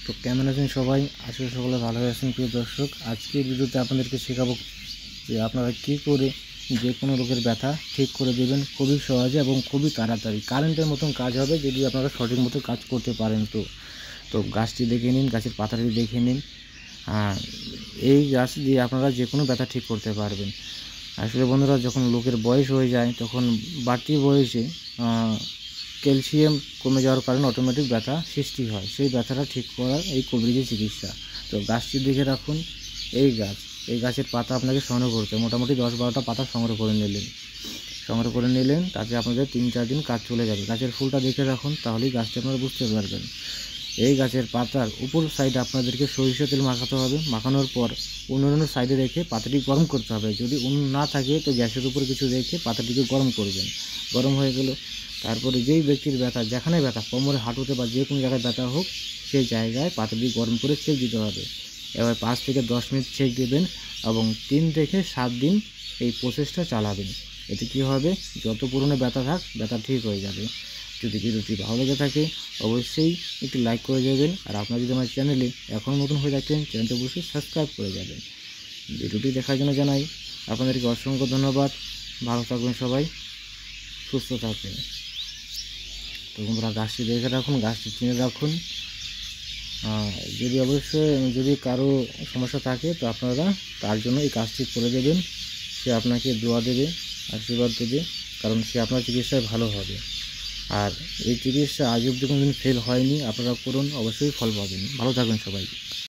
তো কেমন আছেন সবাই? আশা করি সকলে ভালো আছেন। প্রিয় দর্শক, আজকের ভিডিওতে আপনাদেরকে শেখাবো যে আপনারা কী করে যে কোনো রোগের ব্যথা ঠিক করে দেবেন খুবই সহজে এবং খুবই তাড়াতাড়ি। কারেন্টের মতন কাজ হবে যদি আপনারা সঠিক মতো কাজ করতে পারেন। তো গাছটি দেখে নিন, গাছের পাতাটি দেখে নিন। এই গাছ দিয়ে আপনারা যে কোনো ব্যথা ঠিক করতে পারবেন। আসলে বন্ধুরা, যখন লোকের বয়স হয়ে যায় তখন বাড়তি বয়সে ক্যালসিয়াম কমে যাওয়ার কারণে অটোমেটিক ব্যথা সৃষ্টি হয়। সেই ব্যথাটা ঠিক করার এই কবিরাজি চিকিৎসা। তো গাছটি দেখে রাখুন, এই গাছের পাতা আপনাকে সংগ্রহ করতে মোটামুটি 10-12টা পাতা সংগ্রহ করে নিলেন। তাতে আপনাদের 3-4 দিন কাজ চলে যাবে। গাছের ফুলটা দেখে রাখুন, তাহলেই গাছটি আপনারা বুঝতে পারবেন। এই গাছের পাতার উপর সাইডে আপনাদেরকে সরিষা তেল মাখাতে হবে। মাখানোর পর উনুনের সাইডে রেখে পাতাটি গরম করতে হবে। যদি উনুন না থাকে তো গ্যাসের উপর কিছু রেখে পাতাটিকে গরম করবেন। গরম হয়ে গেল, তারপরে যেই ব্যক্তির ব্যথা, যেখানে ব্যথা, কোমরে, হাঁটুতে বা যে কোনো জায়গায় ব্যথা হোক, সেই জায়গায় পাতাটি গরম করে সেঁক দিতে হবে। এবার 5 থেকে 10 মিনিট সেঁক দেবেন এবং 3 থেকে 7 দিন এই প্রসেসটা চালাবেন। এতে কী হবে, যত পুরনো ব্যথা থাক, ব্যথা ঠিক হয়ে যাবে। যদি ভিডিওটি ভালো লেগে থাকে অবশ্যই একটি লাইক করে দেবেন। আর আপনারা যদি আমার চ্যানেলে এখনও নতুন হয়ে থাকেন, চ্যানেলটি অবশ্যই সাবস্ক্রাইব করে যাবেন। ভিডিওটি দেখার জন্য জানাই আপনাদেরকে অসংখ্য ধন্যবাদ। ভালো থাকবেন সবাই, সুস্থ থাকবেন। তো বন্ধুরা, গাছটি দেখে রাখুন, গাছটি চিনে রাখুন। যদি কারো সমস্যা থাকে তো আপনারা তার জন্য এই কাজটি করে দেবেন। সে আপনাকে দোয়া দেবে, আশীর্বাদ দেবে, কারণ সে আপনার চিকিৎসায় ভালো হবে। আর এই চিকিৎসা আজ অবধি কোনোদিন ফেল হয়নি। আপনারা করুন, অবশ্যই ফল পাবেন। ভালো থাকবেন সবাই।